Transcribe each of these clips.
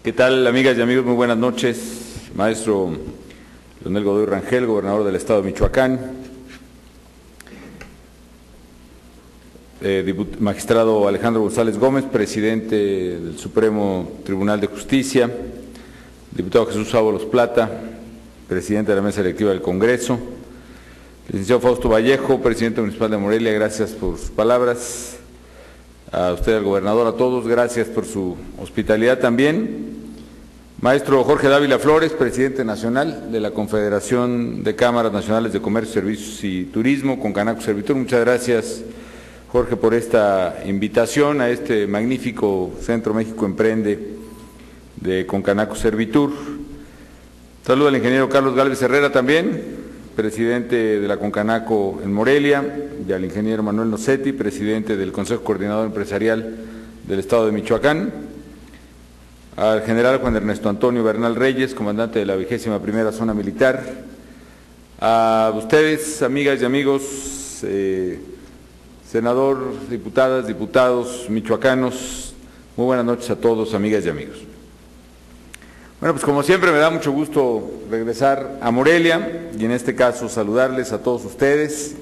¿Qué tal, amigas y amigos? Muy buenas noches. Maestro Leonel Godoy Rangel, gobernador del estado de Michoacán. Magistrado Alejandro González Gómez, presidente del Supremo Tribunal de Justicia. Diputado Jesús Ábalos Plata, presidente de la mesa directiva del Congreso. Licenciado Fausto Vallejo, presidente municipal de Morelia, gracias por sus palabras. A usted, al gobernador, a todos, gracias por su hospitalidad también. Maestro Jorge Dávila Flores, presidente nacional de la Confederación de Cámaras Nacionales de Comercio, Servicios y Turismo, Concanaco Servitur. Muchas gracias, Jorge, por esta invitación a este magnífico Centro México Emprende de Concanaco Servitur. Saludo al ingeniero Carlos Gálvez Herrera también, presidente de la Concanaco en Morelia, y al ingeniero Manuel Nocetti, presidente del Consejo Coordinador Empresarial del Estado de Michoacán, al general Juan Ernesto Antonio Bernal Reyes, comandante de la 21ª Zona Militar, a ustedes, amigas y amigos, senador, diputadas, diputados michoacanos, muy buenas noches a todos, amigas y amigos. Bueno, pues como siempre me da mucho gusto regresar a Morelia y en este caso saludarles a todos ustedes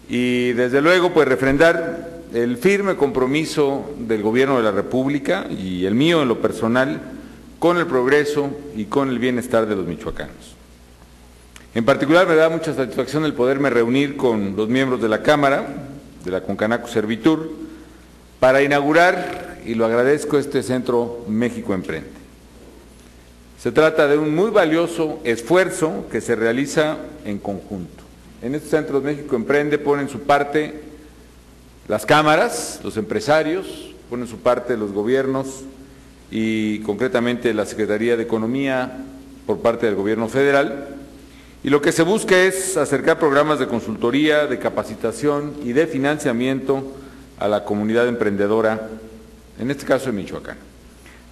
y desde luego pues refrendar el firme compromiso del Gobierno de la República y el mío en lo personal con el progreso y con el bienestar de los michoacanos. En particular me da mucha satisfacción el poderme reunir con los miembros de la Cámara, de la Concanaco Servitur, para inaugurar, y lo agradezco, este Centro México Emprende. Se trata de un muy valioso esfuerzo que se realiza en conjunto. En estos Centros México Emprende ponen su parte las cámaras, los empresarios, ponen su parte los gobiernos y concretamente la Secretaría de Economía por parte del Gobierno Federal. Y lo que se busca es acercar programas de consultoría, de capacitación y de financiamiento a la comunidad emprendedora, en este caso en Michoacán.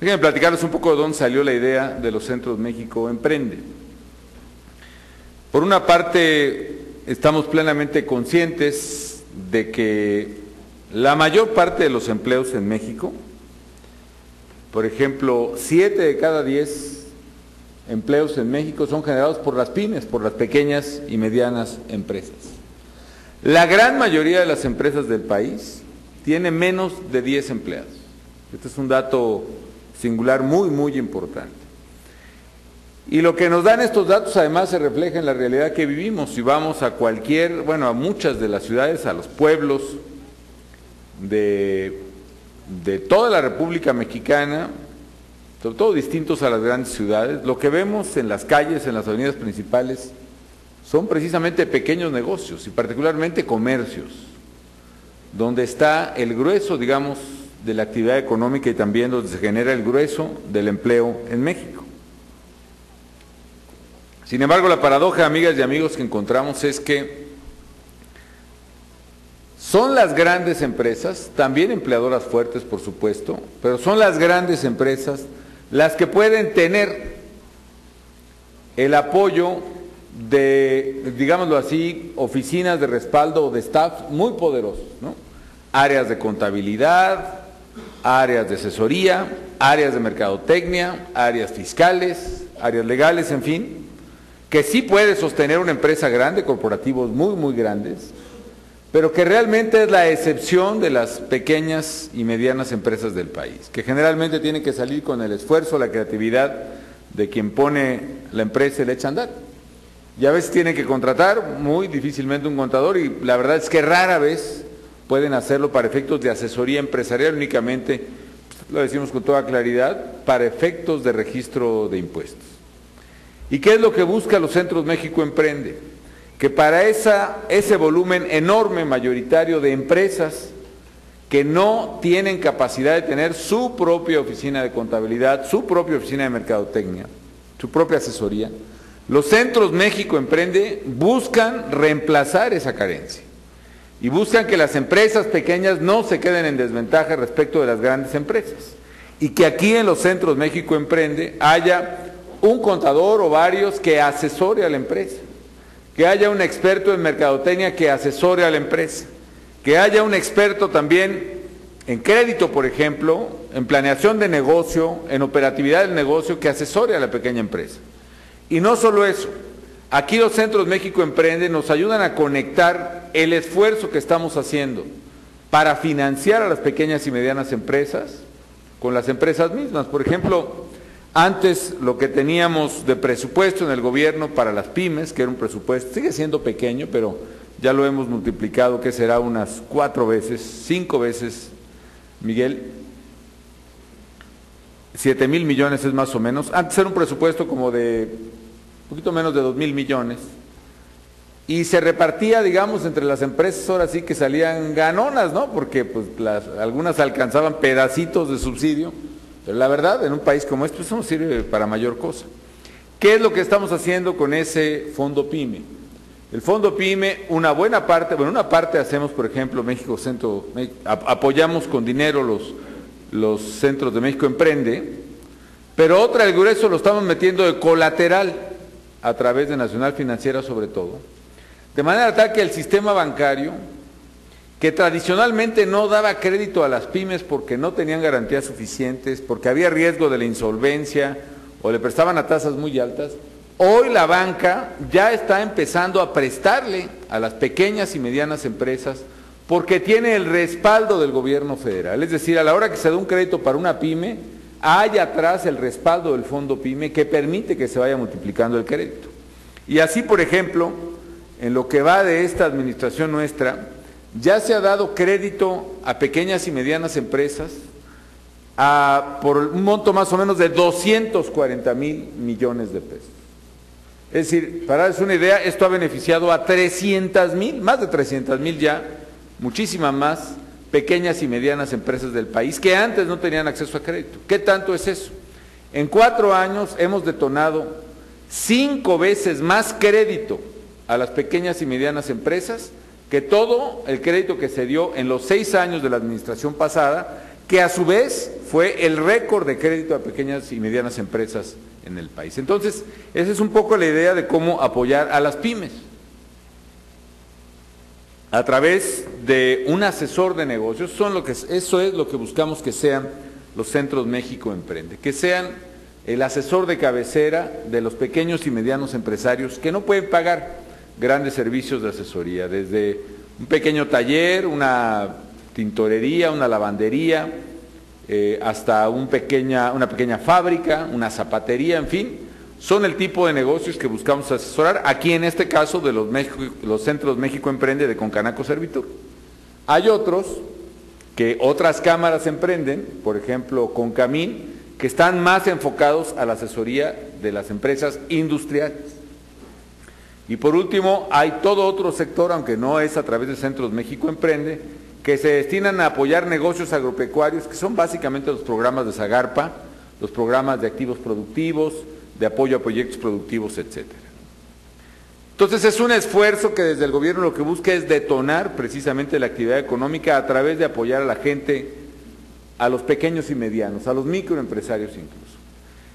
Déjenme platicarles un poco de dónde salió la idea de los Centros México Emprende. Por una parte, estamos plenamente conscientes de que la mayor parte de los empleos en México, por ejemplo, 7 de cada 10 empleos en México son generados por las pymes, por las pequeñas y medianas empresas. La gran mayoría de las empresas del país tiene menos de 10 empleados. Este es un dato singular muy importante. Y lo que nos dan estos datos además se refleja en la realidad que vivimos. Si vamos a a muchas de las ciudades, a los pueblos de toda la República Mexicana, sobre todo distintos a las grandes ciudades, lo que vemos en las calles, en las avenidas principales, son precisamente pequeños negocios y particularmente comercios, donde está el grueso, digamos, de la actividad económica y también donde se genera el grueso del empleo en México. Sin embargo, la paradoja, amigas y amigos, que encontramos es que son las grandes empresas, también empleadoras fuertes por supuesto, pero son las grandes empresas las que pueden tener el apoyo de, digámoslo así, oficinas de respaldo o de staff muy poderosos, ¿no? Áreas de contabilidad, áreas de asesoría, áreas de mercadotecnia, áreas fiscales, áreas legales, en fin, que sí puede sostener una empresa grande, corporativos muy grandes, pero que realmente es la excepción de las pequeñas y medianas empresas del país, que generalmente tienen que salir con el esfuerzo, la creatividad de quien pone la empresa y le echa a andar. Y a veces tienen que contratar, muy difícilmente un contador, y la verdad es que rara vez pueden hacerlo para efectos de asesoría empresarial, únicamente, lo decimos con toda claridad, para efectos de registro de impuestos. ¿Y qué es lo que busca los Centros México Emprende? Que para ese volumen enorme, mayoritario de empresas que no tienen capacidad de tener su propia oficina de contabilidad, su propia oficina de mercadotecnia, su propia asesoría, los Centros México Emprende buscan reemplazar esa carencia y buscan que las empresas pequeñas no se queden en desventaja respecto de las grandes empresas y que aquí en los Centros México Emprende haya un contador o varios que asesore a la empresa, que haya un experto en mercadotecnia que asesore a la empresa, que haya un experto también en crédito, por ejemplo, en planeación de negocio, en operatividad del negocio, que asesore a la pequeña empresa. Y no solo eso, aquí los Centros México Emprende nos ayudan a conectar el esfuerzo que estamos haciendo para financiar a las pequeñas y medianas empresas con las empresas mismas. Por ejemplo, antes lo que teníamos de presupuesto en el gobierno para las pymes, que era un presupuesto, sigue siendo pequeño, pero ya lo hemos multiplicado, que será unas 4 veces, 5 veces, Miguel, 7,000 millones es más o menos. Antes era un presupuesto como de un poquito menos de 2,000 millones y se repartía, digamos, entre las empresas, ahora sí que salían ganonas, ¿no? Porque pues algunas alcanzaban pedacitos de subsidio, pero la verdad, en un país como este, pues no sirve para mayor cosa. ¿Qué es lo que estamos haciendo con ese fondo PYME? El fondo PYME, una parte hacemos, por ejemplo, apoyamos con dinero los centros de México Emprende, pero otra, el grueso, lo estamos metiendo de colateral a través de Nacional Financiera sobre todo, de manera tal que el sistema bancario, que tradicionalmente no daba crédito a las pymes porque no tenían garantías suficientes, porque había riesgo de la insolvencia o le prestaban a tasas muy altas, hoy la banca ya está empezando a prestarle a las pequeñas y medianas empresas porque tiene el respaldo del gobierno federal. Es decir, a la hora que se da un crédito para una pyme, hay atrás el respaldo del fondo PYME que permite que se vaya multiplicando el crédito. Y así, por ejemplo, en lo que va de esta administración nuestra, ya se ha dado crédito a pequeñas y medianas empresas por un monto más o menos de 240,000 millones de pesos. Es decir, para darles una idea, esto ha beneficiado a 300,000, más de 300,000 ya, muchísimas más pequeñas y medianas empresas del país que antes no tenían acceso a crédito. ¿Qué tanto es eso? En 4 años hemos detonado 5 veces más crédito a las pequeñas y medianas empresas que todo el crédito que se dio en los 6 años de la administración pasada, que a su vez fue el récord de crédito a pequeñas y medianas empresas en el país. Entonces, esa es un poco la idea de cómo apoyar a las pymes. A través de un asesor de negocios, eso es lo que buscamos que sean los Centros México Emprende, que sean el asesor de cabecera de los pequeños y medianos empresarios que no pueden pagar grandes servicios de asesoría, desde un pequeño taller, una tintorería, una lavandería, hasta una pequeña fábrica, una zapatería, en fin, son el tipo de negocios que buscamos asesorar, aquí en este caso de los Centros México Emprende de Concanaco Servitur. Hay otros que otras cámaras emprenden, por ejemplo Concamín, que están más enfocados a la asesoría de las empresas industriales. Y por último, hay todo otro sector, aunque no es a través de Centros México Emprende, que se destinan a apoyar negocios agropecuarios, que son básicamente los programas de Zagarpa, los programas de activos productivos, de apoyo a proyectos productivos, etcétera. Entonces es un esfuerzo que desde el gobierno lo que busca es detonar precisamente la actividad económica a través de apoyar a la gente, a los pequeños y medianos, a los microempresarios incluso.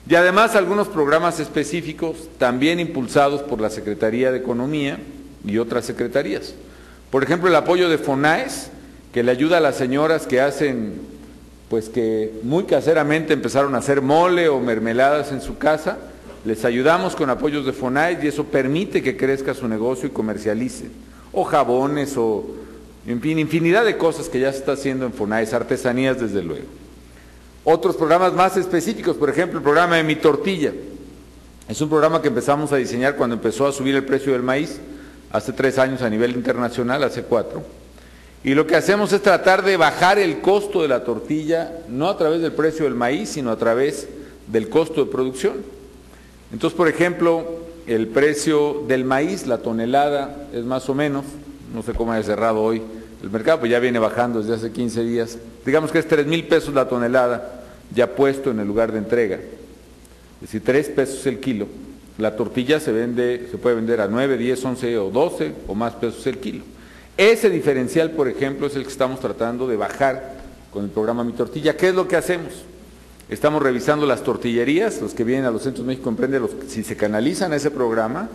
Y además algunos programas específicos también impulsados por la Secretaría de Economía y otras secretarías. Por ejemplo, el apoyo de FONAES, que le ayuda a las señoras que hacen, pues que muy caseramente empezaron a hacer mole o mermeladas en su casa. Les ayudamos con apoyos de FONAES y eso permite que crezca su negocio y comercialice. O jabones, o en fin, infinidad de cosas que ya se está haciendo en FONAES, artesanías desde luego. Otros programas más específicos, por ejemplo, el programa de Mi Tortilla. Es un programa que empezamos a diseñar cuando empezó a subir el precio del maíz, hace 3 años a nivel internacional, hace 4. Y lo que hacemos es tratar de bajar el costo de la tortilla, no a través del precio del maíz, sino a través del costo de producción. Entonces, por ejemplo, el precio del maíz, la tonelada, es más o menos, no sé cómo haya cerrado hoy el mercado, pues ya viene bajando desde hace 15 días. Digamos que es 3,000 pesos la tonelada, ya puesto en el lugar de entrega. Es decir, 3 pesos el kilo. La tortilla se puede vender a 9, 10, 11 o 12 o más pesos el kilo. Ese diferencial, por ejemplo, es el que estamos tratando de bajar con el programa Mi Tortilla. ¿Qué es lo que hacemos? Estamos revisando las tortillerías, los que vienen a los Centros México Emprende, si se canalizan a ese programa.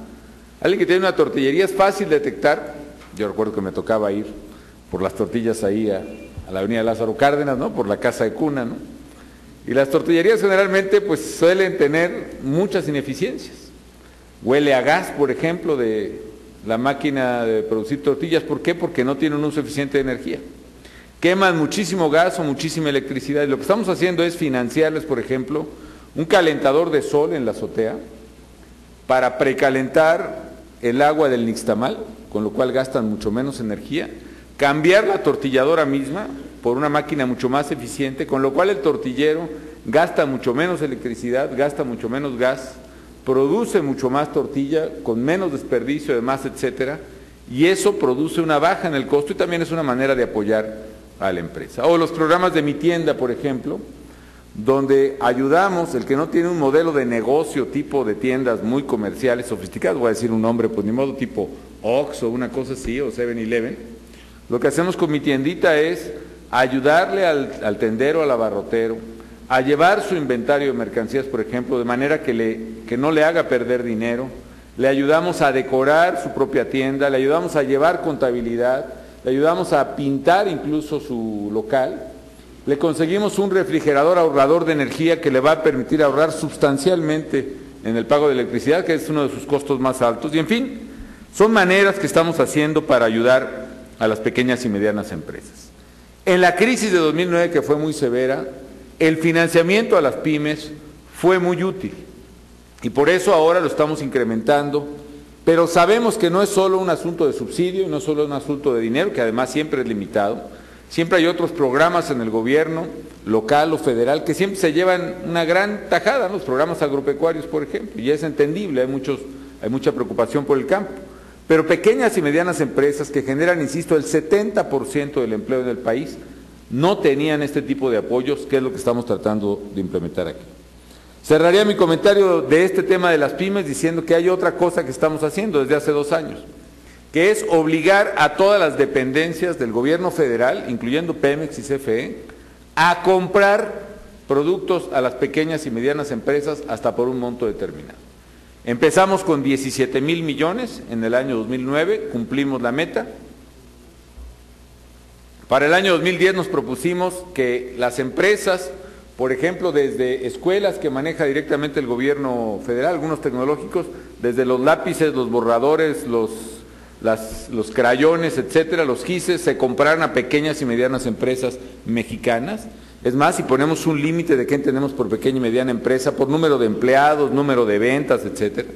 Alguien que tiene una tortillería es fácil detectar. Yo recuerdo que me tocaba ir por las tortillas ahí la avenida Lázaro Cárdenas, ¿no? Por la casa de cuna, ¿no? Y las tortillerías generalmente pues suelen tener muchas ineficiencias. Huele a gas, por ejemplo, de la máquina de producir tortillas. ¿Por qué? Porque no tiene un uso eficiente de energía. Queman muchísimo gas o muchísima electricidad. Y lo que estamos haciendo es financiarles, por ejemplo, un calentador de sol en la azotea para precalentar el agua del nixtamal, con lo cual gastan mucho menos energía, cambiar la tortilladora misma por una máquina mucho más eficiente, con lo cual el tortillero gasta mucho menos electricidad, gasta mucho menos gas, produce mucho más tortilla, con menos desperdicio, además, etcétera, y eso produce una baja en el costo y también es una manera de apoyar a la empresa. O los programas de Mi Tienda, por ejemplo, donde ayudamos, el que no tiene un modelo de negocio tipo de tiendas muy comerciales, sofisticadas, voy a decir un nombre, pues ni modo tipo Oxxo o una cosa así, o 7-Eleven, lo que hacemos con Mi Tiendita es ayudarle al tendero, al abarrotero, a llevar su inventario de mercancías, por ejemplo, de manera que no le haga perder dinero, le ayudamos a decorar su propia tienda, le ayudamos a llevar contabilidad, le ayudamos a pintar incluso su local, le conseguimos un refrigerador ahorrador de energía que le va a permitir ahorrar sustancialmente en el pago de electricidad, que es uno de sus costos más altos, y en fin, son maneras que estamos haciendo para ayudar a las pequeñas y medianas empresas. En la crisis de 2009, que fue muy severa, el financiamiento a las pymes fue muy útil, y por eso ahora lo estamos incrementando, pero sabemos que no es solo un asunto de subsidio, no es solo un asunto de dinero, que además siempre es limitado. Siempre hay otros programas en el gobierno, local o federal, que siempre se llevan una gran tajada, ¿no? Los programas agropecuarios, por ejemplo, y es entendible, hay mucha preocupación por el campo. Pero pequeñas y medianas empresas que generan, insisto, el 70% del empleo en el país, no tenían este tipo de apoyos, que es lo que estamos tratando de implementar aquí. Cerraría mi comentario de este tema de las pymes diciendo que hay otra cosa que estamos haciendo desde hace 2 años, que es obligar a todas las dependencias del gobierno federal, incluyendo Pemex y CFE, a comprar productos a las pequeñas y medianas empresas hasta por un monto determinado. Empezamos con 17,000 millones en el año 2009, cumplimos la meta. Para el año 2010 nos propusimos que las empresas, por ejemplo, desde escuelas que maneja directamente el gobierno federal, algunos tecnológicos, desde los lápices, los borradores, los crayones, etcétera, los gises, se compraran a pequeñas y medianas empresas mexicanas. Es más, si ponemos un límite de qué entendemos por pequeña y mediana empresa, por número de empleados, número de ventas, etcétera,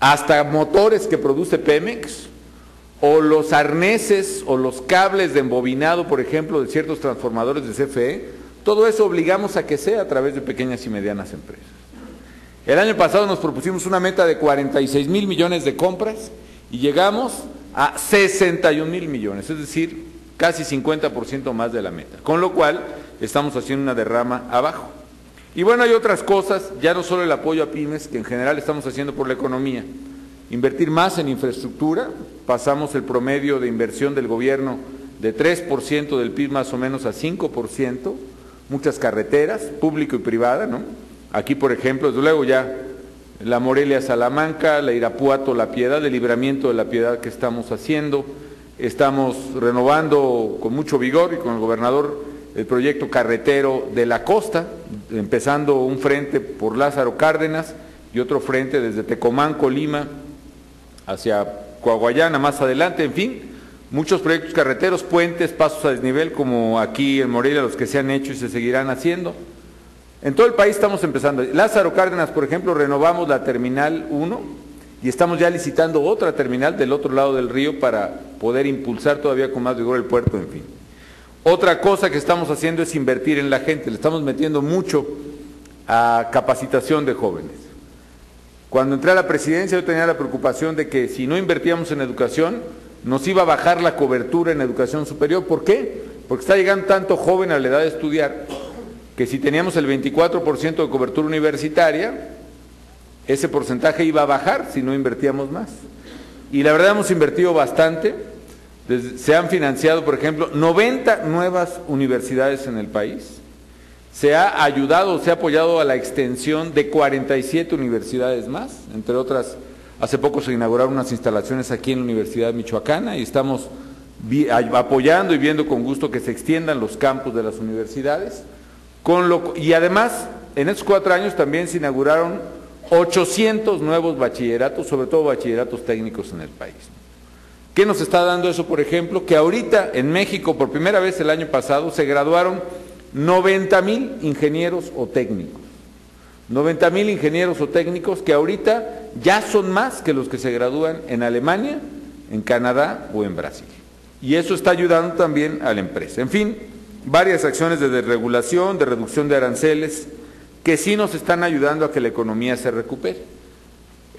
hasta motores que produce Pemex, o los arneses o los cables de embobinado, por ejemplo, de ciertos transformadores de CFE, todo eso obligamos a que sea a través de pequeñas y medianas empresas. El año pasado nos propusimos una meta de 46,000 millones de compras y llegamos a 61,000 millones, es decir, casi 50% más de la meta, con lo cual estamos haciendo una derrama abajo. Y bueno, hay otras cosas, ya no solo el apoyo a pymes, que en general estamos haciendo por la economía, invertir más en infraestructura, pasamos el promedio de inversión del gobierno de 3% del PIB más o menos a 5%, muchas carreteras, público y privada, ¿no? Aquí, por ejemplo, desde luego ya la Morelia-Salamanca, la Irapuato-La Piedad, el libramiento de La Piedad que estamos haciendo, estamos renovando con mucho vigor y con el gobernador el proyecto carretero de la costa, empezando un frente por Lázaro Cárdenas y otro frente desde Tecomán, Colima, hacia Coahuayana más adelante, en fin, muchos proyectos carreteros, puentes, pasos a desnivel, como aquí en Morelia, los que se han hecho y se seguirán haciendo. En todo el país estamos empezando. Lázaro Cárdenas, por ejemplo, renovamos la Terminal 1 y estamos ya licitando otra terminal del otro lado del río para poder impulsar todavía con más vigor el puerto, en fin. Otra cosa que estamos haciendo es invertir en la gente, le estamos metiendo mucho a capacitación de jóvenes. Cuando entré a la presidencia yo tenía la preocupación de que si no invertíamos en educación, nos iba a bajar la cobertura en educación superior. ¿Por qué? Porque está llegando tanto joven a la edad de estudiar, que si teníamos el 24% de cobertura universitaria, ese porcentaje iba a bajar si no invertíamos más. Y la verdad hemos invertido bastante, se han financiado, por ejemplo, 90 nuevas universidades en el país, se ha ayudado, se ha apoyado a la extensión de 47 universidades más, entre otras, hace poco se inauguraron unas instalaciones aquí en la Universidad Michoacana y estamos apoyando y viendo con gusto que se extiendan los campus de las universidades, y además en estos 4 años también se inauguraron 800 nuevos bachilleratos, sobre todo bachilleratos técnicos en el país. ¿Qué nos está dando eso, por ejemplo? Que ahorita en México, por primera vez el año pasado, se graduaron 90,000 ingenieros o técnicos. 90,000 ingenieros o técnicos que ahorita ya son más que los que se gradúan en Alemania, en Canadá o en Brasil. Y eso está ayudando también a la empresa. En fin, varias acciones de desregulación, de reducción de aranceles, que sí nos están ayudando a que la economía se recupere.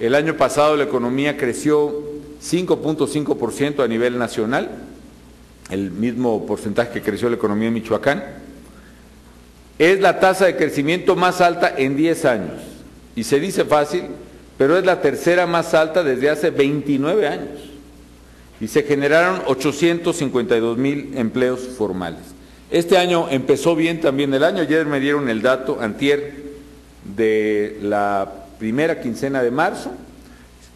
El año pasado la economía creció 5.5% a nivel nacional, el mismo porcentaje que creció la economía en Michoacán. Es la tasa de crecimiento más alta en 10 años. Y se dice fácil, pero es la tercera más alta desde hace 29 años. Y se generaron 852,000 empleos formales. Este año empezó bien también el año. Ayer me dieron el dato, antier, de la primera quincena de marzo.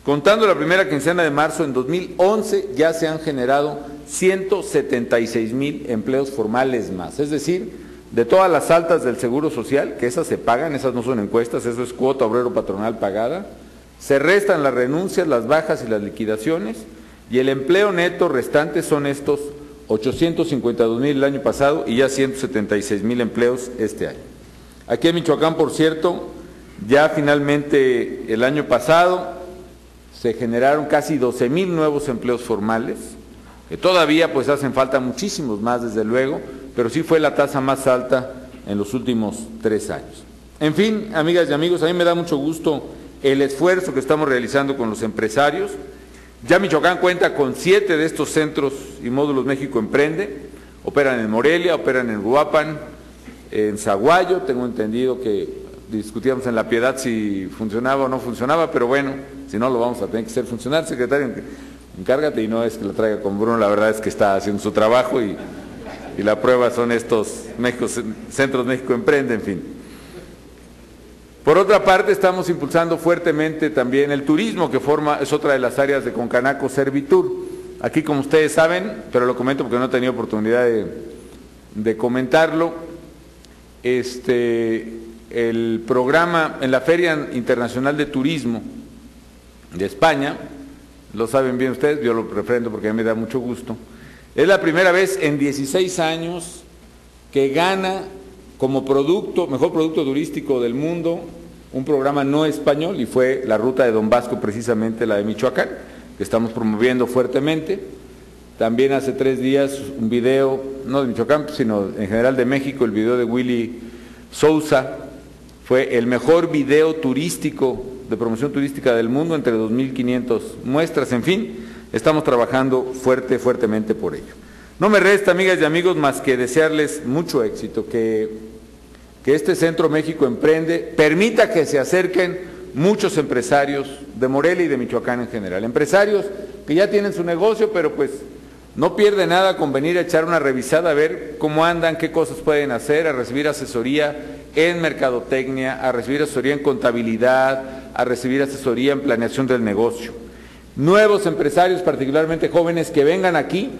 Contando la primera quincena de marzo, en 2011 ya se han generado 176,000 empleos formales más. Es decir, de todas las altas del Seguro Social, que esas se pagan, esas no son encuestas, eso es cuota obrero patronal pagada, se restan las renuncias, las bajas y las liquidaciones, y el empleo neto restante son estos 852,000 el año pasado y ya 176,000 empleos este año. Aquí en Michoacán, por cierto, ya finalmente el año pasado se generaron casi 12,000 nuevos empleos formales, que todavía pues hacen falta muchísimos más desde luego, pero sí fue la tasa más alta en los últimos 3 años. En fin, amigas y amigos, a mí me da mucho gusto el esfuerzo que estamos realizando con los empresarios. Ya Michoacán cuenta con 7 de estos centros y módulos México Emprende, operan en Morelia, operan en Uruapan, en Zaguayo, tengo entendido que discutíamos en La Piedad si funcionaba o no funcionaba, pero bueno, si no lo vamos a tener que hacer funcionar. Secretario, encárgate, y no es que la traiga con Bruno, la verdad es que está haciendo su trabajo y la prueba son estos centros México Emprende, en fin. Por otra parte, estamos impulsando fuertemente también el turismo, que es otra de las áreas de Concanaco Servitur. Aquí, como ustedes saben, pero lo comento porque no he tenido oportunidad de comentarlo, el programa en la Feria Internacional de Turismo de España, lo saben bien ustedes, yo lo refrendo porque a mí me da mucho gusto, es la primera vez en 16 años que gana como mejor producto turístico del mundo, un programa no español, y fue la ruta de Don Vasco, precisamente la de Michoacán, que estamos promoviendo fuertemente. También hace 3 días un video, no de Michoacán, sino en general de México, el video de Willy Sousa, fue el mejor video turístico, de promoción turística del mundo, entre 2.500 muestras. En fin, estamos trabajando fuertemente por ello. No me resta, amigas y amigos, más que desearles mucho éxito, que este Centro México Emprende permita que se acerquen muchos empresarios de Morelia y de Michoacán en general. Empresarios que ya tienen su negocio, pero pues no pierde nada con venir a echar una revisada, a ver cómo andan, qué cosas pueden hacer, a recibir asesoría en mercadotecnia, a recibir asesoría en contabilidad, a recibir asesoría en planeación del negocio. Nuevos empresarios, particularmente jóvenes, que vengan aquí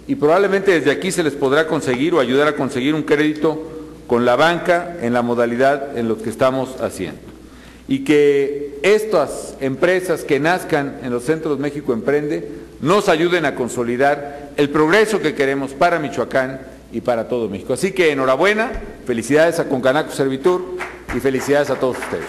y probablemente desde aquí se les podrá conseguir o ayudar a conseguir un crédito con la banca en la modalidad en lo que estamos haciendo. Y que estas empresas que nazcan en los centros México Emprende nos ayuden a consolidar el progreso que queremos para Michoacán y para todo México. Así que enhorabuena, felicidades a Concanaco Servitur y felicidades a todos ustedes.